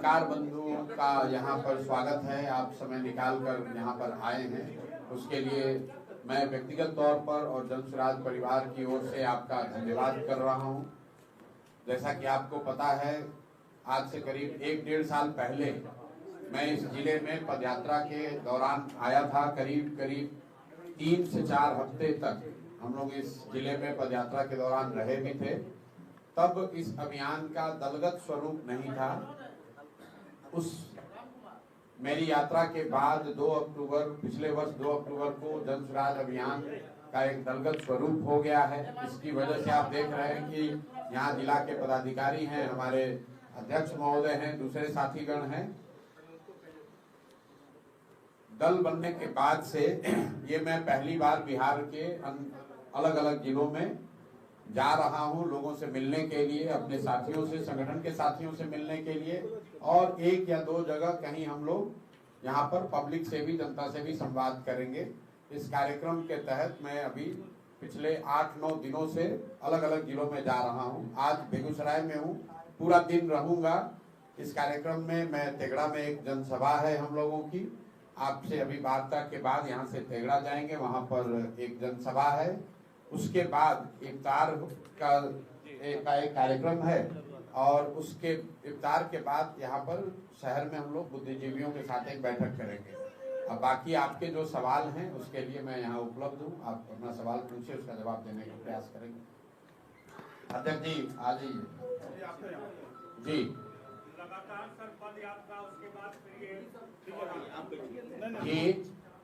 पत्रकार बंधुओं का यहाँ पर स्वागत है। आप समय निकाल कर यहाँ पर आए हैं, उसके लिए मैं व्यक्तिगत तौर पर और जनसुराज परिवार की ओर से आपका धन्यवाद कर रहा हूँ। जैसा कि आपको पता है, आज से करीब 1-1.5 साल पहले मैं इस जिले में पदयात्रा के दौरान आया था। करीब 3 से 4 हफ्ते तक हम लोग इस जिले में पदयात्रा के दौरान रहे भी थे। तब इस अभियान का दलगत स्वरूप नहीं था। उस मेरी यात्रा के बाद पिछले वर्ष 2 अक्टूबर को जनसुराज अभियान का एक दलगत स्वरूप हो गया है। इसकी वजह से आप देख रहे हैं कि यहाँ जिला के पदाधिकारी हैं, हमारे अध्यक्ष महोदय हैं, दूसरे साथीगण हैं। दल बनने के बाद से ये मैं पहली बार बिहार के अलग अलग जिलों में जा रहा हूं, लोगों से मिलने के लिए, अपने साथियों से, संगठन के साथियों से मिलने के लिए, और 1 या 2 जगह कहीं हम लोग यहाँ पर पब्लिक से भी, जनता से भी संवाद करेंगे। इस कार्यक्रम के तहत मैं अभी पिछले 8-9 दिनों से अलग अलग जिलों में जा रहा हूँ। आज बेगूसराय में हूँ, पूरा दिन रहूंगा इस कार्यक्रम में। मैं तेगड़ा में एक जनसभा है हम लोगों की, आपसे अभी वार्ता के बाद यहाँ से तेगड़ा जाएंगे, वहां पर एक जनसभा है। उसके बाद इफ्तार का एक कार्यक्रम है, और उसके इफ्तार के बाद यहाँ पर शहर में हम लोग बुद्धिजीवियों के साथ एक बैठक करेंगे। अब बाकी आपके जो सवाल हैं उसके लिए मैं यहाँ उपलब्ध हूँ। आप अपना सवाल पूछिए, उसका जवाब देने का प्रयास करेंगे। अध्यक्ष जी आ जाइए। जी लगातार सर पद यात्रा, उसके बाद फिर ये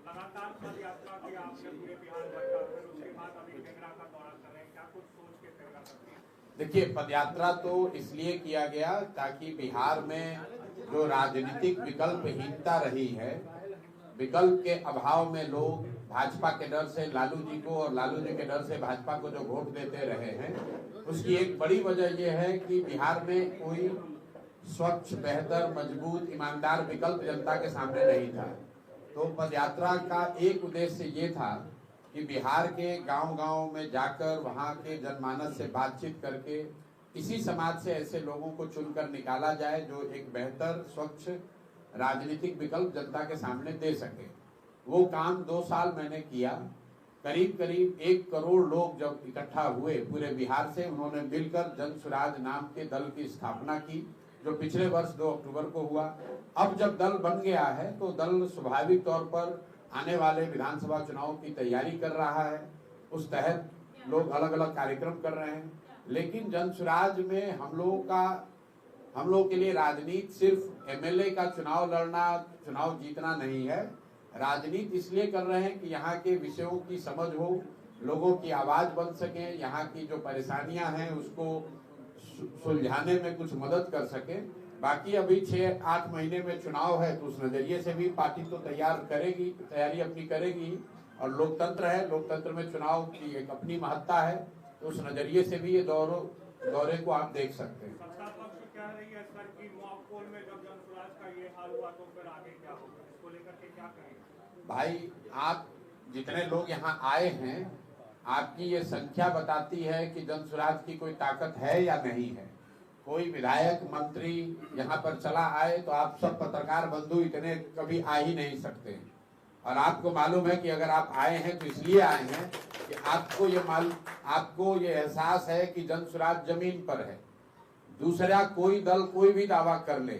लगातार पद यात्रा की आपने पूरे बिहार भर का, फिर उसके बाद अभी तेगड़ा का दौरा कर रहे हैं, क्या कुछ सोच के तेगड़ा करते हैं? देखिए, पदयात्रा तो इसलिए किया गया ताकि बिहार में जो राजनीतिक विकल्पहीनता रही है, विकल्प के अभाव में लोग भाजपा के डर से लालू जी को और लालू जी के डर से भाजपा को जो वोट देते रहे हैं, उसकी एक बड़ी वजह यह है कि बिहार में कोई स्वच्छ, बेहतर, मजबूत, ईमानदार विकल्प जनता के सामने नहीं था। तो पदयात्रा का एक उद्देश्य ये था कि बिहार के गांव-गांव में जाकर वहां के जनमानस से बातचीत करके इसी समाज से ऐसे लोगों को चुनकर निकाला जाए जो एक बेहतर, स्वच्छ राजनीतिक विकल्प जनता के सामने दे सके। वो काम 2 साल मैंने किया। करीब 1 करोड़ लोग जब इकट्ठा हुए पूरे बिहार से, उन्होंने मिलकर जनसुराज नाम के दल की स्थापना की, जो पिछले वर्ष 2 अक्टूबर को हुआ। अब जब दल बन गया है तो दल स्वाभाविक तौर पर आने वाले विधानसभा चुनाव की तैयारी कर रहा है। उस तहत लोग अलग अलग कार्यक्रम कर रहे हैं। लेकिन जनसुराज में हम लोगों के लिए राजनीति सिर्फ एमएलए का चुनाव लड़ना, चुनाव जीतना नहीं है। राजनीति इसलिए कर रहे हैं कि यहाँ के विषयों की समझ हो, लोगों की आवाज बन सके, यहाँ की जो परेशानियां हैं उसको सुलझाने में कुछ मदद कर सके। बाकी अभी 6-8 महीने में चुनाव है, तो उस नजरिए से भी पार्टी तो तैयारी अपनी करेगी। और लोकतंत्र है, लोकतंत्र में चुनाव की एक अपनी महत्ता है, तो उस नजरिए से भी ये दौरे को आप देख सकते हैं। सत्ता पक्ष कह रही है सर कि मॉक पोल में जब जनसुराज का ये हाल हुआ तो फिर आगे क्या होगा, इसको लेकर के क्या कहेंगे? भाई, आप जितने लोग यहाँ आए हैं, आपकी ये संख्या बताती है कि जनसुराज की कोई ताकत है या नहीं है। कोई विधायक, मंत्री यहाँ पर चला आए तो आप सब पत्रकार बंधु इतने कभी आ ही नहीं सकते। और आपको मालूम है कि अगर आप आए हैं तो इसलिए आए हैं कि आपको ये एहसास है कि जनसुराज जमीन पर है। दूसरा कोई दल कोई भी दावा कर ले,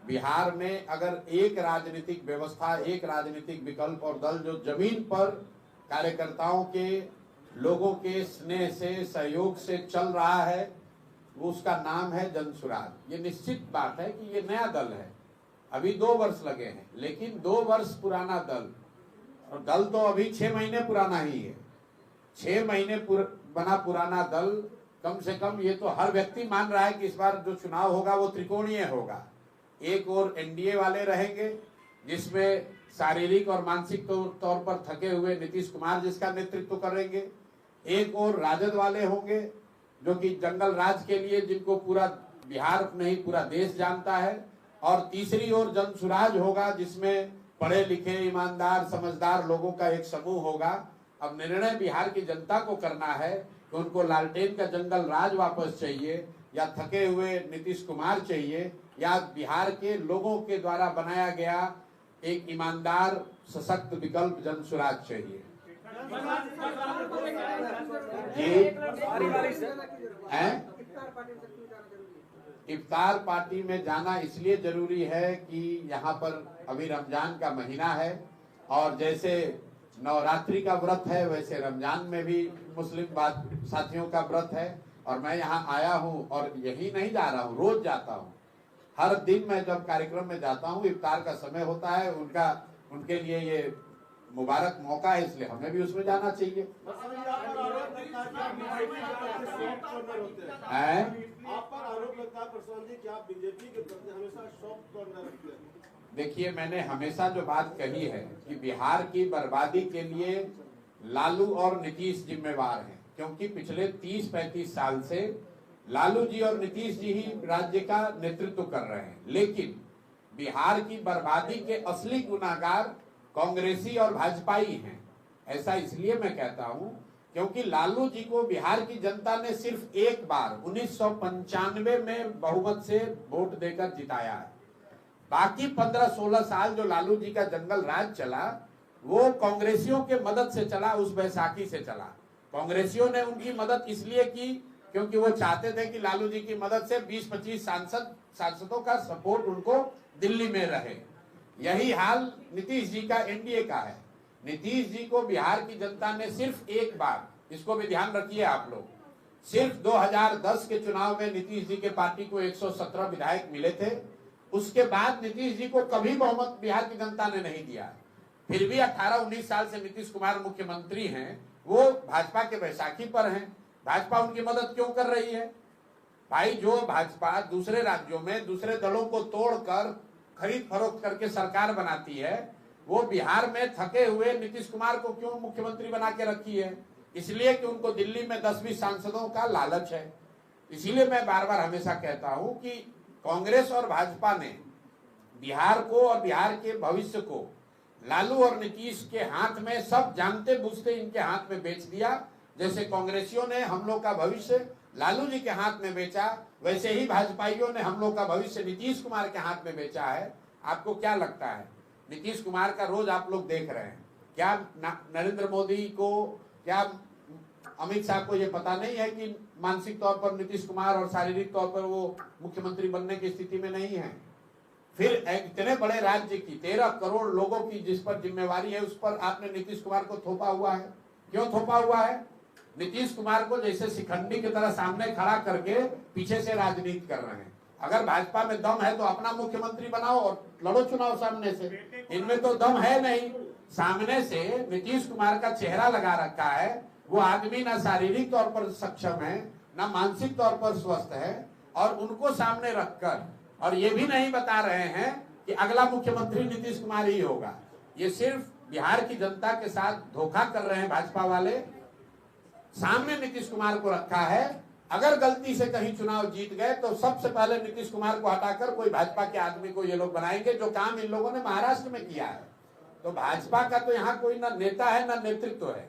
बिहार में अगर एक राजनीतिक व्यवस्था, एक राजनीतिक विकल्प और दल जो जमीन पर कार्यकर्ताओं के, लोगों के स्नेह से, सहयोग से चल रहा है, वो उसका नाम है जनसुराज। ये निश्चित बात है कि ये नया दल है, अभी 2 वर्ष लगे हैं, लेकिन 2 वर्ष पुराना दल, और दल तो अभी 6 महीने पुराना ही है। 6 महीने बना पुराना दल, कम से कम ये तो हर व्यक्ति मान रहा है कि इस बार जो चुनाव होगा वो त्रिकोणीय होगा। एक और एनडीए वाले रहेंगे, जिसमें शारीरिक और मानसिक तौर पर थके हुए नीतीश कुमार जिसका नेतृत्व करेंगे। एक और राजद वाले होंगे जो कि जंगल राज के लिए, जिनको पूरा बिहार नहीं पूरा देश जानता है। और तीसरी ओर जनसुराज होगा, जिसमें पढ़े लिखे, ईमानदार, समझदार लोगों का एक समूह होगा। अब निर्णय बिहार की जनता को करना है कि उनको लालटेन का जंगल राज वापस चाहिए या थके हुए नीतीश कुमार चाहिए। या बिहार के लोगों के द्वारा बनाया गया एक ईमानदार सशक्त विकल्प जन स्वराज चाहिए। जी हैं? इफ्तार पार्टी में जाना इसलिए जरूरी है कि यहाँ पर अभी रमजान का महीना है और जैसे नवरात्रि का व्रत है वैसे रमजान में भी मुस्लिम साथियों का व्रत है और मैं यहाँ आया हूँ और यही नहीं जा रहा हूँ, रोज जाता हूँ। हर दिन मैं जब कार्यक्रम में जाता हूँ इफ्तार का समय होता है, उनके लिए ये मुबारक मौका है, इसलिए हमें भी उसमें जाना चाहिए। देखिए, मैंने हमेशा जो बात कही है कि बिहार की बर्बादी के लिए लालू और नीतीश जिम्मेवार हैं, क्योंकि पिछले 30-35 साल से लालू जी और नीतीश जी ही राज्य का नेतृत्व कर रहे हैं। लेकिन बिहार की बर्बादी के असली गुनाहगार कांग्रेसी और भाजपाई हैं। ऐसा इसलिए मैं कहता हूं क्योंकि लालू जी को बिहार की जनता ने सिर्फ एक बार 1995 में बहुमत से वोट देकर जिताया है। बाकी 15-16 साल जो लालू जी का जंगल राज चला वो कांग्रेसियों के मदद से चला, उस बैसाखी से चला। कांग्रेसियों ने उनकी मदद इसलिए की क्योंकि वो चाहते थे कि लालू जी की मदद से 20-25 सांसदों का सपोर्ट उनको दिल्ली में रहे। यही हाल नीतीश जी का, एनडीए का है। नीतीश जी को बिहार की जनता ने सिर्फ एक बार, इसको भी ध्यान रखिए आप लोग, सिर्फ 2010 के चुनाव में नीतीश जी के पार्टी को 117 विधायक मिले थे। उसके बाद नीतीश जी को कभी बहुमत बिहार की जनता ने नहीं दिया। फिर भी 18-19 साल से नीतीश कुमार मुख्यमंत्री हैं, वो भाजपा के बैसाखी पर हैं। भाजपा उनकी मदद क्यों कर रही है? भाई, जो भाजपा दूसरे राज्यों में दूसरे दलों को तोड़कर खरीद फरोख्त करके सरकार बनाती है, वो बिहार में थके हुए नीतीश कुमार को क्यों मुख्यमंत्री बना के रखी है? इसलिए कि उनको दिल्ली में 10-20 सांसदों का लालच है। इसीलिए मैं बार बार हमेशा कहता हूं कि कांग्रेस और भाजपा ने बिहार को और बिहार के भविष्य को लालू और नीतीश के हाथ में, सब जानते बूझते इनके हाथ में बेच दिया। जैसे कांग्रेसियों ने हम लोग का भविष्य लालू जी के हाथ में बेचा, वैसे ही भाजपाइयों ने हम लोग का भविष्य नीतीश कुमार के हाथ में बेचा है। आपको क्या लगता है? नीतीश कुमार का रोज आप लोग देख रहे हैं, क्या नरेंद्र मोदी को, क्या अमित शाह को ये पता नहीं है कि मानसिक तौर पर नीतीश कुमार और शारीरिक तौर पर वो मुख्यमंत्री बनने की स्थिति में नहीं है? फिर इतने बड़े राज्य की 13 करोड़ लोगों की जिस पर जिम्मेवारी है, उस पर आपने नीतीश कुमार को थोपा हुआ है। क्यों थोपा हुआ है? नीतीश कुमार को जैसे शिखंडी की तरह सामने खड़ा करके पीछे से राजनीति कर रहे हैं। अगर भाजपा में दम है तो अपना मुख्यमंत्री बनाओ और लड़ो चुनाव सामने से। इनमें तो दम है नहीं। सामने से नीतीश कुमार का चेहरा लगा रखा है। वो आदमी ना शारीरिक तौर पर सक्षम है, ना मानसिक तौर पर स्वस्थ है, और उनको सामने रखकर और ये भी नहीं बता रहे हैं कि अगला मुख्यमंत्री नीतीश कुमार ही होगा। ये सिर्फ बिहार की जनता के साथ धोखा कर रहे हैं भाजपा वाले। सामने नीतीश कुमार को रखा है। अगर गलती से कहीं चुनाव जीत गए तो सबसे पहले नीतीश कुमार को हटाकर कोई भाजपा के आदमी को ये लोग बनाएंगे, जो काम इन लोगों ने महाराष्ट्र में किया है। तो भाजपा का तो यहाँ कोई ना नेता है ना नेतृत्व है,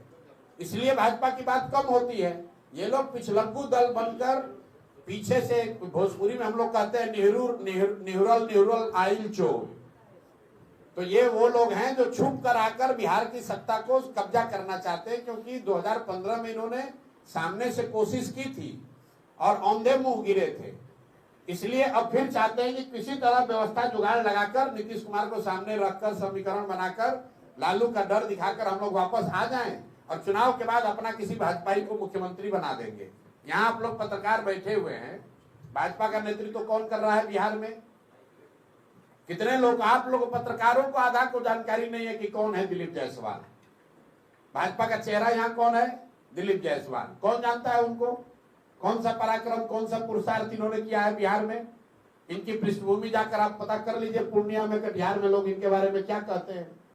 इसलिए भाजपा की बात कम होती है। ये लोग पिछलग्गू दल बनकर पीछे से, भोजपुरी में हम लोग कहते हैं निहुरल आइल चोर। तो ये वो लोग हैं जो छुप कर आकर बिहार की सत्ता को कब्जा करना चाहते हैं, क्योंकि 2015 में इन्होंने सामने से कोशिश की थी और औंधे मुंह गिरे थे। इसलिए अब फिर चाहते हैं कि किसी तरह व्यवस्था जुगाड़ लगाकर नीतीश कुमार को सामने रखकर समीकरण बनाकर लालू का डर दिखाकर हम लोग वापस आ जाएं और चुनाव के बाद अपना किसी भाजपाई को मुख्यमंत्री बना देंगे। यहाँ आप लोग पत्रकार बैठे हुए हैं, भाजपा का नेतृत्व कौन कर रहा है बिहार में? कितने लोग, आप लोग पत्रकारों को आधा को जानकारी नहीं है कि कौन है दिलीप जायसवाल। भाजपा का चेहरा यहाँ कौन है? दिलीप जायसवाल। कौन जानता है उनको? कौन सा पराक्रम, कौन सा पुरुषार्थ इन्होंने किया है बिहार में? इनकी पृष्ठभूमि जाकर आप पता कर लीजिए पूर्णिया में, बिहार में लोग इनके बारे में क्या कहते हैं।